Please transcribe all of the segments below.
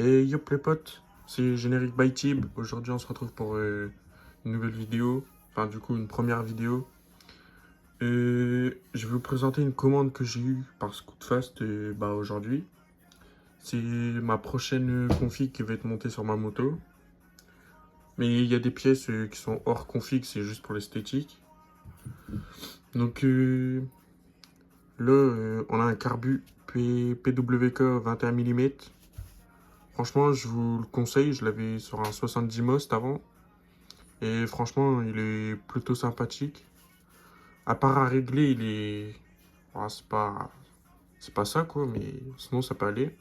Et yop les potes, c'est Générique by Tib. Aujourd'hui on se retrouve pour une nouvelle vidéo, enfin du coup une première vidéo. Je vais vous présenter une commande que j'ai eue par Scootfast aujourd'hui. C'est ma prochaine config qui va être montée sur ma moto. Mais il y a des pièces qui sont hors config, c'est juste pour l'esthétique. Donc là, on a un carbu PWK 21 mm. Franchement, je vous le conseille, je l'avais sur un 70 Most avant. Et franchement, il est plutôt sympathique. À part à régler, il est... ah, c'est pas ça, quoi, mais sinon, ça peut aller.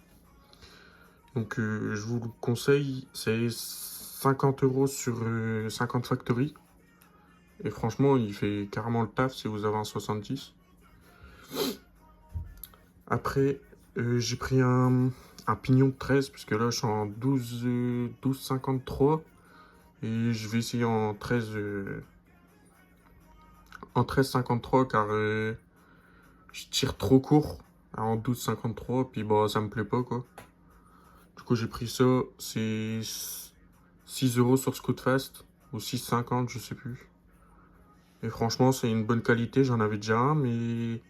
Donc, je vous le conseille. C'est 50 € sur 50 Factory. Et franchement, il fait carrément le taf si vous avez un 70. Après, j'ai pris un pignon de 13, puisque là, je suis en 12,53. Et je vais essayer en 13,53 car je tire trop court en 12,53, puis bah ça me plaît pas quoi. Du coup j'ai pris ça, c'est 6 € sur Scootfast, ou 6,50 je sais plus. Et franchement c'est une bonne qualité, j'en avais déjà un, mais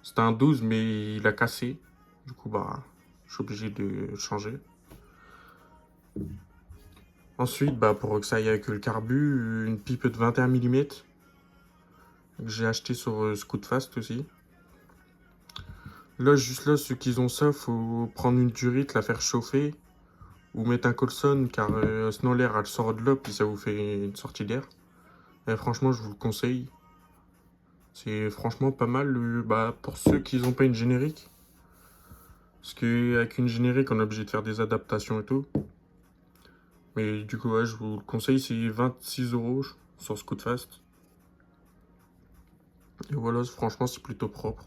c'était un 12 mais il a cassé. Du coup bah je suis obligé de changer. Ensuite bah pour que ça aille avec le carbu, une pipe de 21 mm que j'ai acheté sur Scootfast aussi. Là, juste là, ceux qui ont ça, faut prendre une durite, la faire chauffer ou mettre un Colson car sinon l'air elle sort de là puis ça vous fait une sortie d'air. Et franchement, je vous le conseille. C'est franchement pas mal pour ceux qui n'ont pas une générique. Parce qu'avec une générique, on est obligé de faire des adaptations et tout. Mais du coup, ouais, je vous le conseille, c'est 26 € sur Scootfast. Et voilà, franchement, c'est plutôt propre.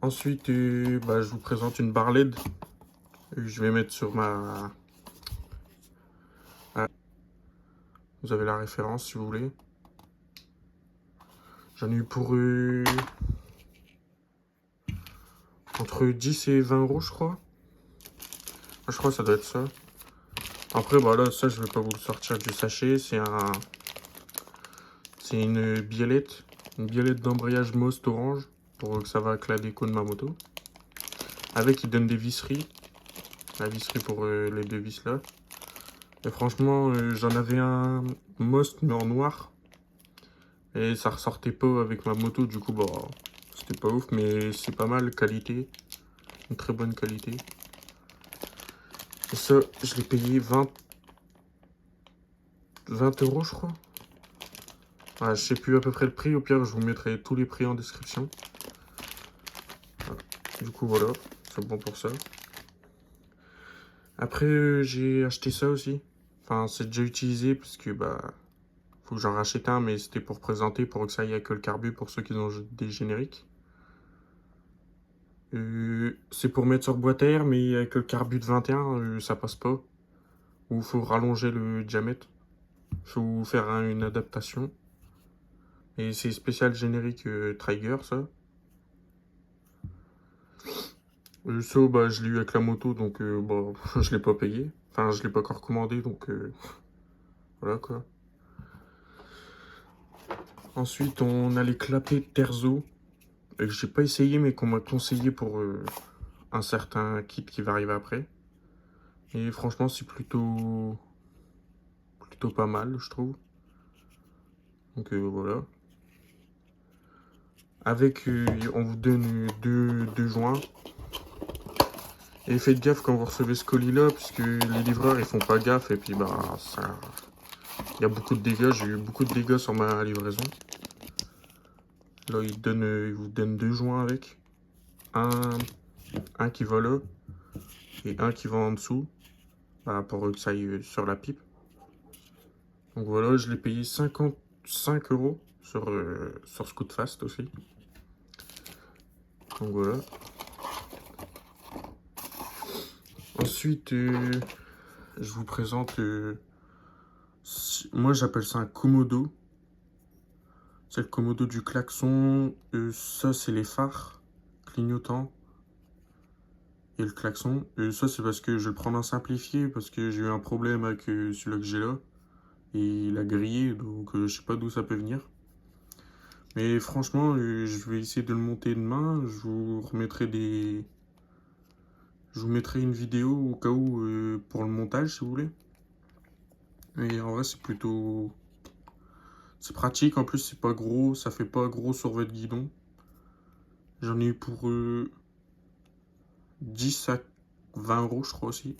Ensuite, je vous présente une barre LED. Je vais mettre sur ma... Ah, vous avez la référence si vous voulez. J'en ai eu pour entre 10 et 20 € je crois. Je crois que ça doit être ça. Après, bah là, ça, je vais pas vous le sortir du sachet. C'est une biellette. Une biellette d'embrayage Most orange. Pour que ça va avec la déco de ma moto. Avec, il donne des visseries. La visserie pour les deux vis là. Et franchement, j'en avais un Most, mais en noir. Et ça ressortait pas avec ma moto. Du coup, bah, c'était pas ouf. Mais c'est pas mal, qualité. Une très bonne qualité. Et ça, je l'ai payé 20 € je crois. Ouais, je sais plus à peu près le prix, au pire je vous mettrai tous les prix en description. Voilà. Du coup voilà, c'est bon pour ça. Après j'ai acheté ça aussi. Enfin c'est déjà utilisé parce que bah faut que j'en rachète un, mais c'était pour présenter, pour que ça aille avec le carbu pour ceux qui ont des génériques. C'est pour mettre sur boîte à air, mais avec le carbu de 21 ça passe pas. Ou faut rallonger le diamètre. Faut faire une adaptation. Et c'est spécial générique Trigger ça. Ça, bah, je l'ai eu avec la moto, donc bah, je l'ai pas payé. Enfin, je l'ai pas encore commandé, donc voilà quoi. Ensuite, on a les clapets Terzo. Que j'ai pas essayé, mais qu'on m'a conseillé pour un certain kit qui va arriver après. Et franchement, c'est plutôt pas mal, je trouve. Donc voilà. Avec, on vous donne deux joints. Et faites gaffe quand vous recevez ce colis-là, puisque les livreurs, ils font pas gaffe. Et puis, bah, ça... Il y a beaucoup de dégâts. J'ai eu beaucoup de dégâts sur ma livraison. Là, il vous donne deux joints avec. Un qui va là et un qui va en dessous. Bah, pour que ça aille sur la pipe. Donc voilà, je l'ai payé 55 € sur Scootfast aussi. Donc voilà. Ensuite, je vous présente... moi, j'appelle ça un Komodo. C'est le Komodo du klaxon. Ça, c'est les phares clignotants. et le klaxon. Et ça, c'est parce que je vais le prendre en simplifié, parce que j'ai eu un problème avec celui-là que j'ai là. Et il a grillé, donc je sais pas d'où ça peut venir. Mais franchement, je vais essayer de le monter demain. Je vous mettrai une vidéo au cas où pour le montage, si vous voulez. Et en vrai, c'est pratique. En plus, c'est pas gros, ça fait pas gros sur votre guidon. J'en ai eu pour 10 à 20 euros, je crois aussi.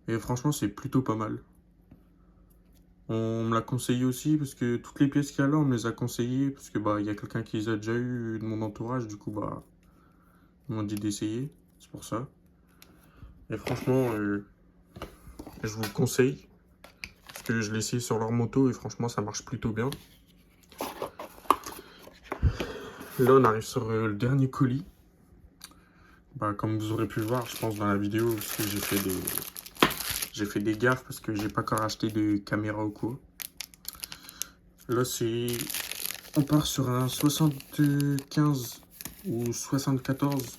Et franchement, c'est plutôt pas mal. On me l'a conseillé aussi parce que toutes les pièces qu'il y a là, on me les a conseillées parce que bah il y a quelqu'un qui les a déjà eu de mon entourage, du coup bah ils m'ont dit d'essayer, c'est pour ça. Et franchement, je vous le conseille parce que je l'ai essayé sur leur moto et franchement ça marche plutôt bien. Là on arrive sur le dernier colis. Bah comme vous aurez pu le voir, je pense dans la vidéo, parce que j'ai fait des gaffes parce que j'ai pas encore acheté de caméra au co. Là on part sur un 75 ou 74.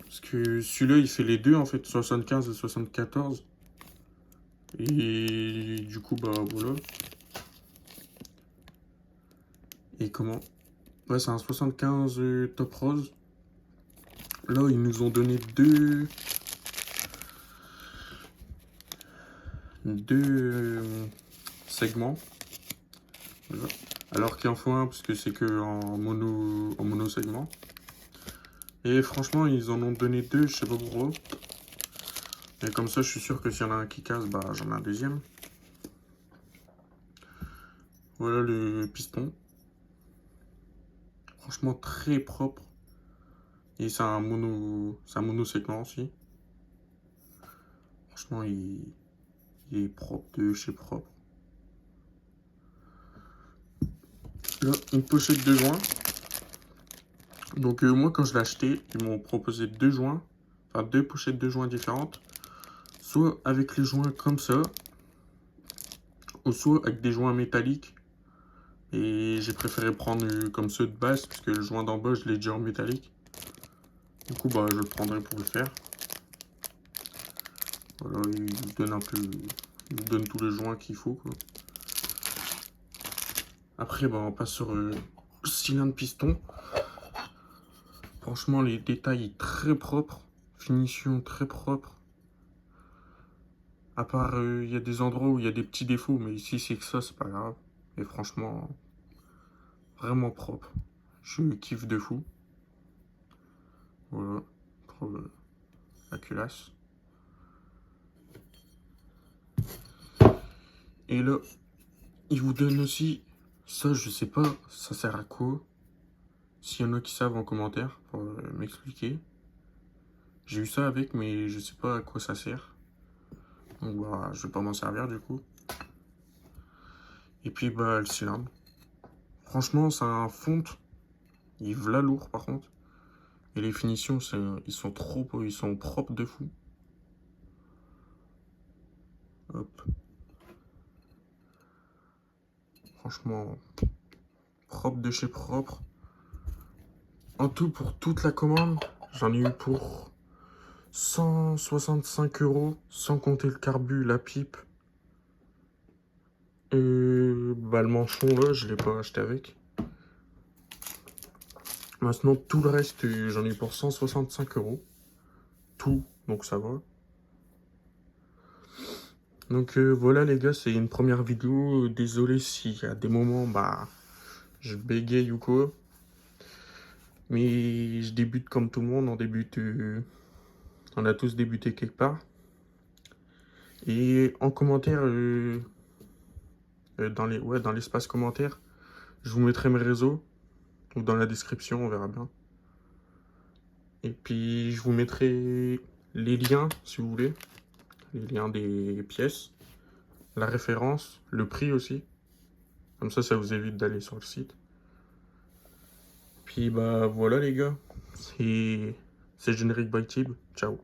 Parce que celui-là, il fait les deux, en fait, 75 et 74. Et du coup, bah voilà. Et comment? Ouais, c'est un 75 top rose. Là, ils nous ont donné deux segments. Voilà. Alors qu'il en faut un, parce que c'est que en mono segment. Et franchement, ils en ont donné deux, je sais pas pourquoi. Et comme ça, je suis sûr que s'il y en a un qui casse, bah j'en ai un deuxième. Voilà le piston. Franchement, très propre. Et c'est un mono segment aussi. Franchement, il est propre de chez propre. Là, une pochette de joints. Donc moi, quand je l'ai acheté, ils m'ont proposé deux joints. Enfin, deux pochettes de joints différentes. Soit avec les joints comme ça. Ou soit avec des joints métalliques. Et j'ai préféré prendre comme ceux de base. Parce que le joint d'en bas, je l'ai déjà en métallique. Du coup, bah, je le prendrai pour le faire. Voilà, il vous donne un peu... Il vous donne tous les joints qu'il faut, quoi. Après, bah, on passe sur le cylindre piston. Franchement, les détails très propres. Finition très propre. À part, il y a des endroits où il y a des petits défauts. Mais ici, c'est que ça, c'est pas grave. Et franchement, vraiment propre. Je kiffe de fou. Voilà. Pour la culasse. Et là, il vous donne aussi... Ça, je sais pas, ça sert à quoi? S'il y en a qui savent en commentaire pour m'expliquer. J'ai eu ça avec, mais je sais pas à quoi ça sert. Donc bah, je vais pas m'en servir du coup. Et puis bah, le cylindre. Franchement, c'est un fonte. Il est v'là lourd par contre. Et les finitions, ils sont propres de fou. Hop. Franchement, propre de chez propre. En tout, pour toute la commande, j'en ai eu pour 165 €, sans compter le carbu, la pipe. Bah, le manchon, là, je l'ai pas acheté avec. Maintenant, tout le reste, j'en ai eu pour 165 €. Tout, donc ça va. Donc voilà les gars, c'est une première vidéo. Désolé s'il y a des moments, bah, je bégaye ou quoi. Mais je débute comme tout le monde, on a tous débuté quelque part. Et en commentaire, dans l'espace commentaire, je vous mettrai mes réseaux, ou dans la description, on verra bien. Et puis je vous mettrai les liens, si vous voulez, les liens des pièces, la référence, le prix aussi. Comme ça vous évite d'aller sur le site. Puis bah voilà les gars, c'est Générique by Tib. Ciao.